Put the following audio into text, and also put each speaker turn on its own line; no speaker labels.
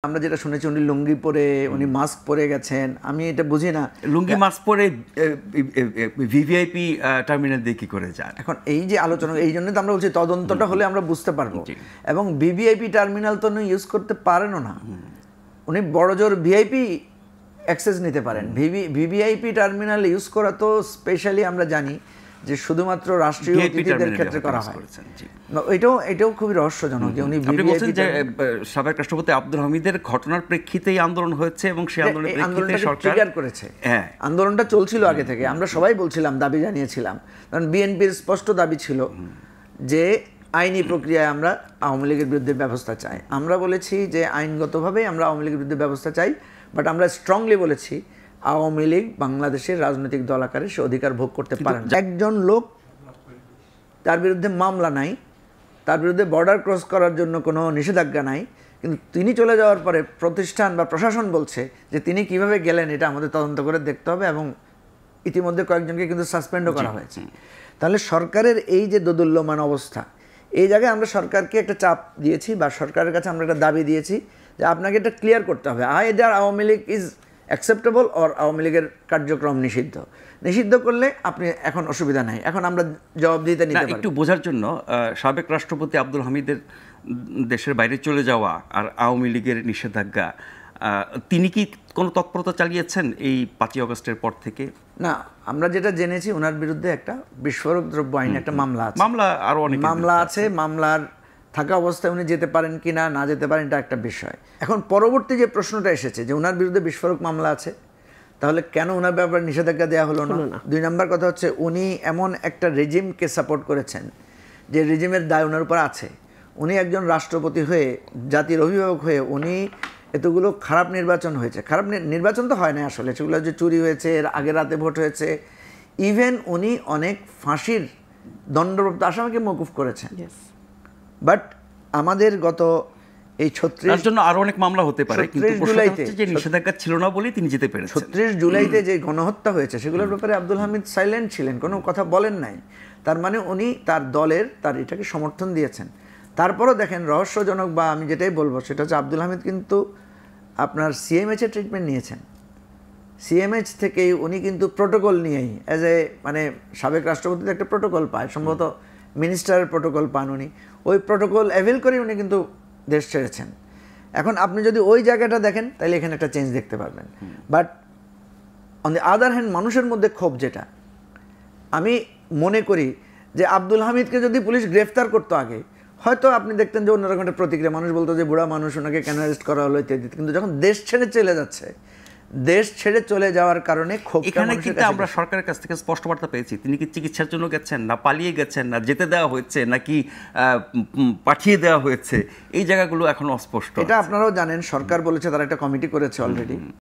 আমরা যেটা শুনেছি উনি লুঙ্গি পরে উনি মাস্ক পরে গেছেন, আমি এটা বুঝি না
লুঙ্গি মাস্ক পরে ভিভিআইপি টার্মিনাল দিয়ে কি করে যান।
এখন এই যে আলোচনা, এই জন্য তো আমরা বলছি তদন্তটা হলে আমরা বুঝতে পারবো। এবং ভিভিআইপি টার্মিনাল তো উনি ইউজ করতে পারেনও না, উনি বড় জোর ভিআইপি অ্যাক্সেস নিতে পারেন। ভিভিআইপি টার্মিনাল ইউজ করা তো স্পেশালি আমরা জানি যে শুধুমাত্র রাষ্ট্রীয় অতিথিদের ক্ষেত্রে করা হয়। এটাও খুবই রহস্যজনক যে উনি
বলছেন যে সাবেক রাষ্ট্রপতি আব্দুল হামিদের ঘটনার প্রেক্ষিতেই আন্দোলন হয়েছে এবং সেই আন্দোলনের প্রেক্ষিতে সরকার
ট্রিগার করেছে। হ্যাঁ, আন্দোলনটা চলছিল আগে থেকে, আমরা সবাই বলছিলাম, দাবি জানিয়েছিলাম, কারণ বিএনপির স্পষ্ট দাবি ছিল যে আইনি প্রক্রিয়ায় আমরা আওয়ামী লীগের বিরুদ্ধে ব্যবস্থা চাই। আমরা বলেছি যে আইনগতভাবেই আমরা আওয়ামী লীগের বিরুদ্ধে ব্যবস্থা চাই, বাট আমরা স্ট্রংলি বলেছি আওয়ামী লীগ বাংলাদেশের রাজনৈতিক দল আকারে সে অধিকার ভোগ করতে পারেন। একজন লোক, তার বিরুদ্ধে মামলা নাই, তার বিরুদ্ধে বর্ডার ক্রস করার জন্য কোনো নিষেধাজ্ঞা নাই, কিন্তু তিনি চলে যাওয়ার পরে প্রতিষ্ঠান বা প্রশাসন বলছে যে তিনি কিভাবে গেলেন এটা আমাদের তদন্ত করে দেখতে হবে, এবং ইতিমধ্যে কয়েকজনকে কিন্তু সাসপেন্ডও করা হয়েছে। তাহলে সরকারের এই যে দোদুল্যমান অবস্থা, এই জায়গায় আমরা সরকারকে একটা চাপ দিয়েছি বা সরকারের কাছে আমরা একটা দাবি দিয়েছি যে আপনাকে এটা ক্লিয়ার করতে হবে, either Awami League is acceptable or Awami লীগের কার্যক্রম নিষিদ্ধ করলে আপনি এখন অসুবিধা নাই, এখন আমরা জবাবদিহিতা নিতে পারি।
একটু বোঝার জন্য, সাবেক রাষ্ট্রপতি আব্দুল হামিদের দেশের বাইরে চলে যাওয়া আর আওয়ামী লীগের নিষেধাজ্ঞা, তিনি কি কোনো তৎপরতা চালিয়েছেন এই 5ই আগস্টের পর থেকে?
না, আমরা যেটা জেনেছি ওনার বিরুদ্ধে একটা বিস্ফোরক দ্রব্য আইনে একটা মামলা আছে,
আরও অনেক
মামলা আছে। মামলার থাকা অবস্থায় উনি যেতে পারেন কি না যেতে পারেন এটা একটা বিষয়। এখন পরবর্তী যে প্রশ্নটা এসেছে যে ওনার বিরুদ্ধে বিস্ফোরক মামলা আছে, তাহলে কেন ওনার ব্যাপারে নিষেধাজ্ঞা দেওয়া হলো না? 2 নম্বর কথা হচ্ছে উনি এমন একটা রেজিমকে সাপোর্ট করেছেন যে রেজিমের দায় ওনার উপর আছে। উনি একজন রাষ্ট্রপতি হয়ে, জাতির অভিভাবক হয়ে উনি এতগুলো খারাপ নির্বাচন হয়েছে, খারাপ নির্বাচন তো হয় না আসলে, সেগুলো যে চুরি হয়েছে, এর আগের রাতে ভোট হয়েছে, ইভেন উনি অনেক ফাঁসির দণ্ডপ্রাপ্ত আসামিকে মওকুফ করেছেন। বাট আমাদের গত এই 36
জন্য আরো অনেক মামলা হতে পারে, কিন্তু জুলাইতে যে নিষেধাজ্ঞা ছিল না বলেই তিনি যেতে পেরেছেন।
36 জুলাইতে যে গণহত্যা হয়েছে সেগুলোর ব্যাপারে আব্দুল হামিদ সাইলেন্ট ছিলেন, কোনো কথা বলেন নাই। তার মানে উনি তার দলের তার এটাকে সমর্থন দিয়েছেন। তারপরও দেখেন রহস্যজনক, বা আমি যেটাই বলবো সেটা হচ্ছে আব্দুল হামিদ কিন্তু আপনার সিএমএইচ এর ট্রিটমেন্ট নিয়েছেন। সিএমএইচ থেকেই উনি কিন্তু প্রোটোকল নিয়েই অ্যাজ এ মানে সাবেক রাষ্ট্রপতির একটা প্রোটোকল পায়, সম্ভবত মিনিস্টারের প্রোটোকল পান উনি, ওই প্রোটোকল অ্যাভেল করে উনি কিন্তু দেশ ছেড়েছেন। এখন আপনি যদি ওই জায়গাটা দেখেন তাহলে এখানে একটা চেঞ্জ দেখতে পারবেন। But on the other hand মানুষের মধ্যে ক্ষোভ, যেটা আমি মনে করি যে আব্দুল হামিদকে যদি পুলিশ গ্রেফতার করতো আগে, হয়তো আপনি দেখতেন যে অন্যরকম একটা প্রতিক্রিয়া, মানুষ বলতো যে বুড়া মানুষ, ওনাকে কেন অ্যারেস্ট করা হলো ইত্যাদি। কিন্তু যখন দেশ ছেড়ে চলে যাচ্ছে, দেশ ছেড়ে চলে যাওয়ার কারণে ক্ষোভ।
এখানে কিন্তু আমরা সরকারের কাছ থেকে স্পষ্ট বার্তা পেয়েছি, তিনি কি চিকিৎসার জন্য গেছেন, না পালিয়ে গেছেন, না যেতে দেওয়া হয়েছে, নাকি পাঠিয়ে দেওয়া হয়েছে, এই জায়গাগুলো এখনো অস্পষ্ট।
এটা আপনারাও জানেন, সরকার বলেছে তারা একটা কমিটি করেছে অলরেডি।